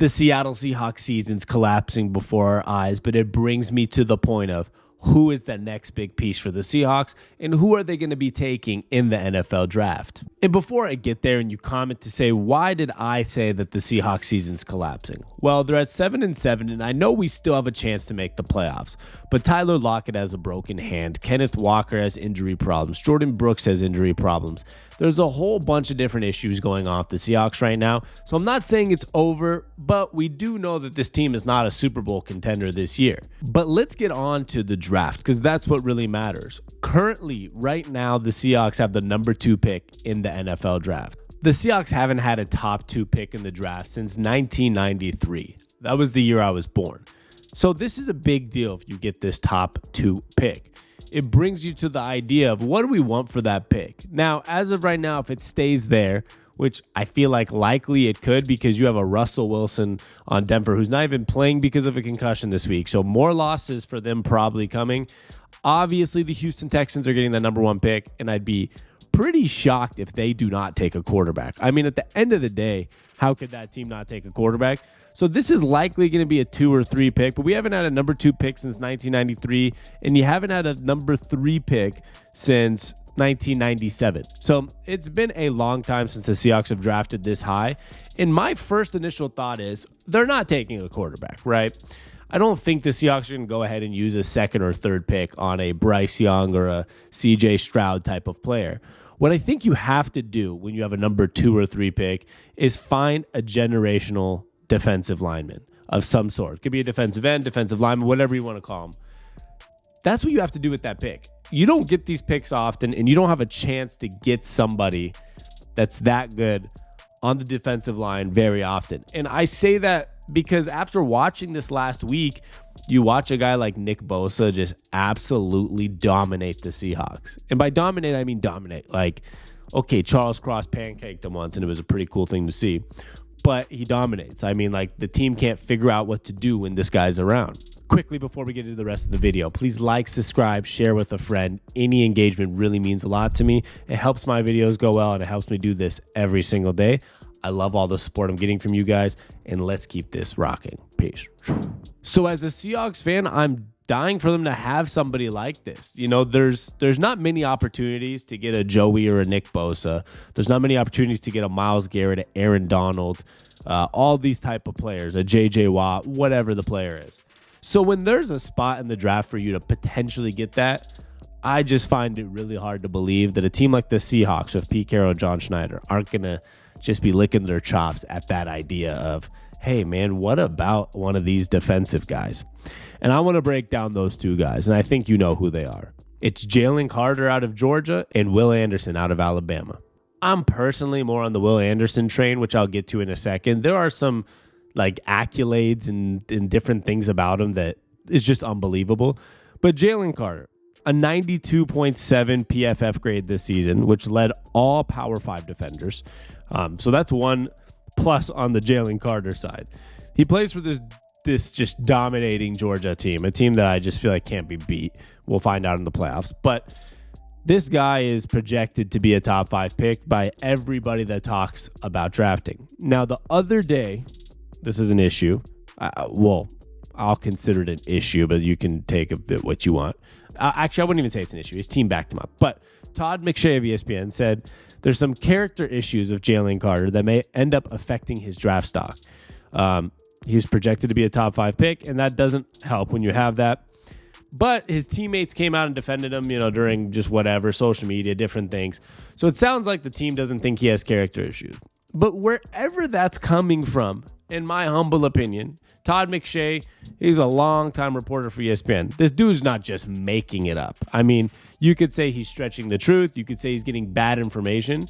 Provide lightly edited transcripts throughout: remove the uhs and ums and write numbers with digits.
The Seattle Seahawks season's collapsing before our eyes, but it brings me to the point of who is the next big piece for the Seahawks and who are they going to be taking in the NFL draft. And before I get there and you comment to say, why did I say that the Seahawks season's collapsing? Well, they're at 7-7, and I know we still have a chance to make the playoffs, but Tyler Lockett has a broken hand. Kenneth Walker has injury problems. Jordan Brooks has injury problems. There's a whole bunch of different issues going on with the Seahawks right now. So I'm not saying it's over, but we do know that this team is not a Super Bowl contender this year. But let's get on to the draft, because that's what really matters. Currently, right now, the Seahawks have the number 2 pick in the NFL draft. The Seahawks haven't had a top 2 pick in the draft since 1993. That was the year I was born. So this is a big deal if you get this top 2 pick. It brings you to the idea of what do we want for that pick. Now, as of right now, if it stays there, which I feel like likely it could because you have a Russell Wilson on Denver who's not even playing because of a concussion this week. So more losses for them probably coming. Obviously, the Houston Texans are getting the number 1 pick, and I'd be pretty shocked if they do not take a quarterback. I mean, at the end of the day, how could that team not take a quarterback? So this is likely going to be a 2 or 3 pick, but we haven't had a number 2 pick since 1993, and you haven't had a number 3 pick since 1997. So it's been a long time since the Seahawks have drafted this high. And my first initial thought is they're not taking a quarterback, right? I don't think the Seahawks are going to go ahead and use a 2nd or 3rd pick on a Bryce Young or a CJ Stroud type of player. What I think you have to do when you have a number 2 or 3 pick is find a generational defensive lineman of some sort. It could be a defensive end, defensive lineman, whatever you want to call them. That's what you have to do with that pick. You don't get these picks often, and you don't have a chance to get somebody that's that good on the defensive line very often. And I say that because after watching this last week, you watch a guy like Nick Bosa just absolutely dominate the Seahawks. And by dominate, I mean dominate. Like, okay, Charles Cross pancaked him once, and it was a pretty cool thing to see. But he dominates. I mean, like, the team can't figure out what to do when this guy's around. Quickly, before we get into the rest of the video, please like, subscribe, share with a friend. Any engagement really means a lot to me. It helps my videos go well, and it helps me do this every single day. I love all the support I'm getting from you guys, and let's keep this rocking. Peace. So as a Seahawks fan, I'm dying for them to have somebody like this. You know, there's not many opportunities to get a Joey or a Nick Bosa. There's not many opportunities to get a Myles Garrett, a Aaron Donald, all these type of players, a J.J. Watt, whatever the player is. So when there's a spot in the draft for you to potentially get that, I just find it really hard to believe that a team like the Seahawks with Pete Carroll and John Schneider aren't going to just be licking their chops at that idea of, hey, man, what about one of these defensive guys? And I want to break down those 2 guys, and I think you know who they are. It's Jalen Carter out of Georgia and Will Anderson out of Alabama. I'm personally more on the Will Anderson train, which I'll get to in a second. There are some like accolades and different things about him that is just unbelievable. But Jalen Carter, a 92.7 PFF grade this season, which led all Power 5 defenders. So that's 1 plus on the Jalen Carter side. He plays for this just dominating Georgia team, a team that I just feel like can't be beat. We'll find out in the playoffs. But this guy is projected to be a top 5 pick by everybody that talks about drafting. Now, the other day, this is an issue. I'll consider it an issue, but you can take a bit what you want. Actually, I wouldn't even say it's an issue. His team backed him up. But Todd McShay of ESPN said there's some character issues of Jalen Carter that may end up affecting his draft stock. He's projected to be a top 5 pick, and that doesn't help when you have that. But his teammates came out and defended him, during just whatever, social media, different things. So it sounds like the team doesn't think he has character issues. But wherever that's coming from, in my humble opinion, Todd McShay, he's a longtime reporter for ESPN. This dude's not just making it up. I mean, you could say he's stretching the truth. You could say he's getting bad information,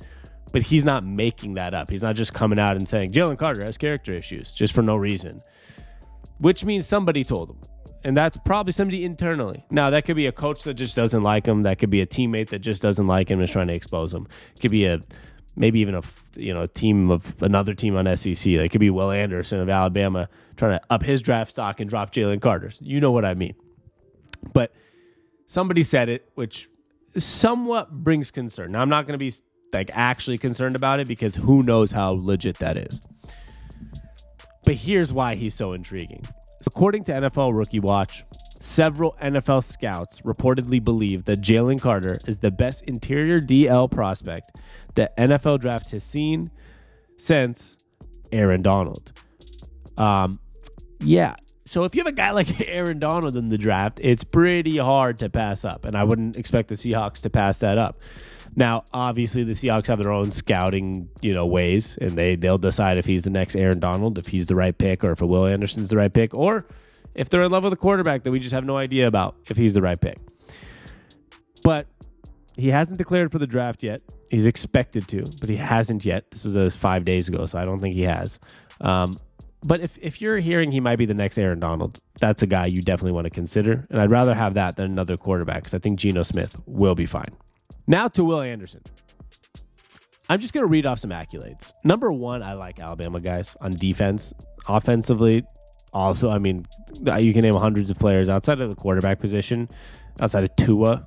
but he's not making that up. He's not just coming out and saying, Jalen Carter has character issues just for no reason, which means somebody told him. And that's probably somebody internally. Now, that could be a coach that just doesn't like him. That could be a teammate that just doesn't like him and is trying to expose him. It could be maybe even a team of another team on SEC. It could be Will Anderson of Alabama trying to up his draft stock and drop Jalen Carter's. You know what I mean. But somebody said it, which somewhat brings concern. Now, I'm not going to be actually concerned about it because who knows how legit that is. But here's why he's so intriguing. According to NFL Rookie Watch, several NFL scouts reportedly believe that Jalen Carter is the best interior DL prospect that NFL draft has seen since Aaron Donald. Yeah. So if you have a guy like Aaron Donald in the draft, it's pretty hard to pass up. And I wouldn't expect the Seahawks to pass that up. Now, obviously, the Seahawks have their own scouting, ways, and they'll decide if he's the next Aaron Donald, if he's the right pick, or if Will Anderson's the right pick, or if they're in love with a quarterback that we just have no idea about if he's the right pick. But he hasn't declared for the draft yet. He's expected to, but he hasn't yet. This was 5 days ago, so I don't think he has. But if you're hearing he might be the next Aaron Donald, that's a guy you definitely want to consider. And I'd rather have that than another quarterback because I think Geno Smith will be fine. Now to Will Anderson. I'm just going to read off some accolades. Number one, I like Alabama guys on defense. Offensively, also, you can name hundreds of players outside of the quarterback position. Outside of Tua,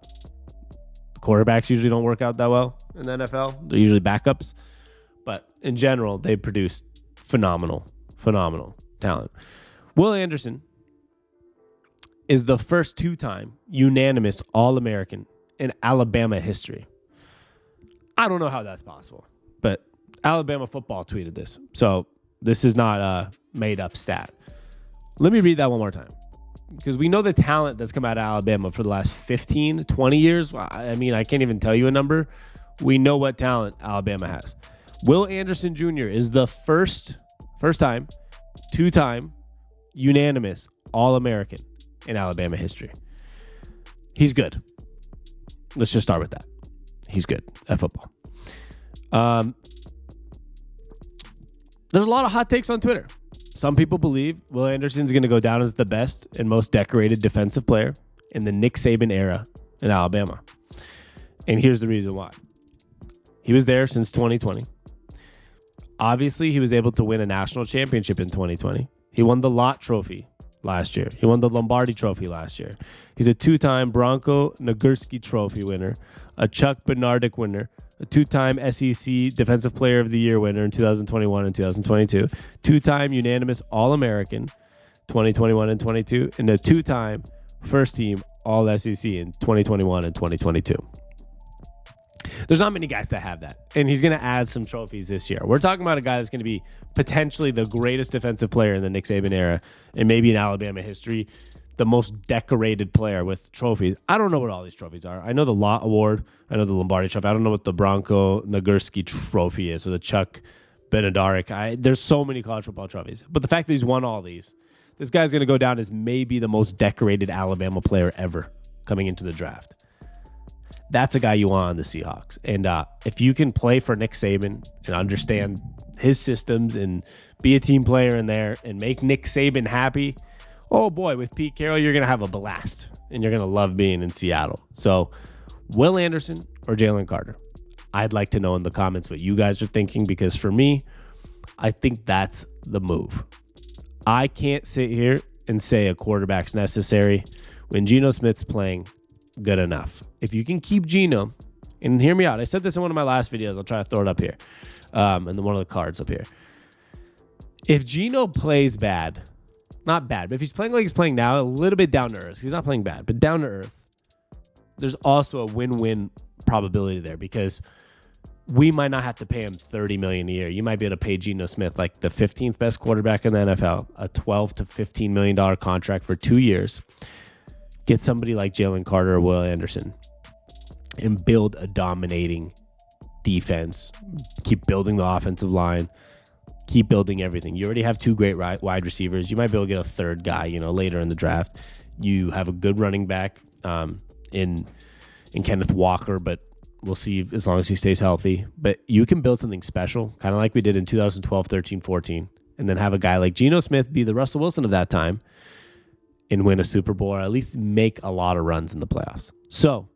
quarterbacks usually don't work out that well in the NFL. They're usually backups. But in general, they produce phenomenal talent. Will Anderson is the first two-time unanimous All-American in Alabama history. I don't know how that's possible, but Alabama football tweeted this. So this is not a made-up stat. Let me read that one more time, because we know the talent that's come out of Alabama for the last 15, 20 years. I can't even tell you a number. We know what talent Alabama has. Will Anderson Jr. is the first time, two-time, unanimous All-American in Alabama history. He's good. Let's just start with that. He's good at football. There's a lot of hot takes on Twitter. Some people believe Will Anderson's going to go down as the best and most decorated defensive player in the Nick Saban era in Alabama. And here's the reason why. He was there since 2020. Obviously, he was able to win a national championship in 2020. He won the Lott Trophy last year. He won the Lombardi Trophy last year. He's a two-time Bronco Nagurski Trophy winner, a Chuck Bednarik winner, a two-time SEC Defensive Player of the Year winner in 2021 and 2022, two-time unanimous All-American 2021 and 22, and a two-time first-team All-SEC in 2021 and 2022. There's not many guys that have that, and he's going to add some trophies this year. We're talking about a guy that's going to be potentially the greatest defensive player in the Nick Saban era, and maybe in Alabama history, the most decorated player with trophies. I don't know what all these trophies are. I know the Lott Award. I know the Lombardi Trophy. I don't know what the Bronco Nagurski Trophy is, or the Chuck Bednarik. There's so many college football trophies. But the fact that he's won all these, this guy's going to go down as maybe the most decorated Alabama player ever coming into the draft. That's a guy you want on the Seahawks. And if you can play for Nick Saban and understand his systems and be a team player in there and make Nick Saban happy, oh boy, with Pete Carroll, you're going to have a blast and you're going to love being in Seattle. So Will Anderson or Jalen Carter? I'd like to know in the comments what you guys are thinking, because for me, I think that's the move. I can't sit here and say a quarterback's necessary when Geno Smith's playing good enough. If you can keep Geno, and hear me out, I said this in one of my last videos. I'll try to throw it up here, and then one of the cards up here. If Geno plays bad, not bad, but if he's playing like he's playing now, a little bit down to earth. He's not playing bad, but down to earth. There's also a win-win probability there, because we might not have to pay him $30 million a year. You might be able to pay Geno Smith like the 15th best quarterback in the NFL, a $12 to $15 million contract for 2 years. Get somebody like Jalen Carter or Will Anderson and build a dominating defense. Keep building the offensive line. Keep building everything. You already have two great wide receivers. You might be able to get a third guy, later in the draft. You have a good running back in Kenneth Walker, but we'll see as long as he stays healthy. But you can build something special, kind of like we did in 2012, 13, 14, and then have a guy like Geno Smith be the Russell Wilson of that time and win a Super Bowl, or at least make a lot of runs in the playoffs. So,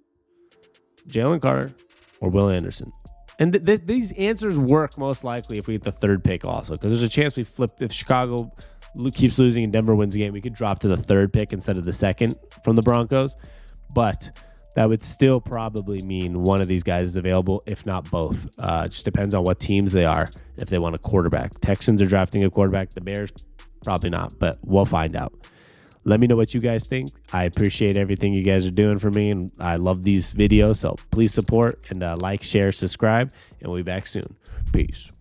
Jalen Carter or Will Anderson? And these answers work most likely if we get the third pick also, because there's a chance we flip. If Chicago keeps losing and Denver wins the game, we could drop to the third pick instead of the second from the Broncos. But that would still probably mean one of these guys is available, if not both. It just depends on what teams they are, if they want a quarterback. Texans are drafting a quarterback. The Bears, probably not, but we'll find out. Let me know what you guys think. I appreciate everything you guys are doing for me, and I love these videos, so please support and like, share, subscribe, and we'll be back soon. Peace.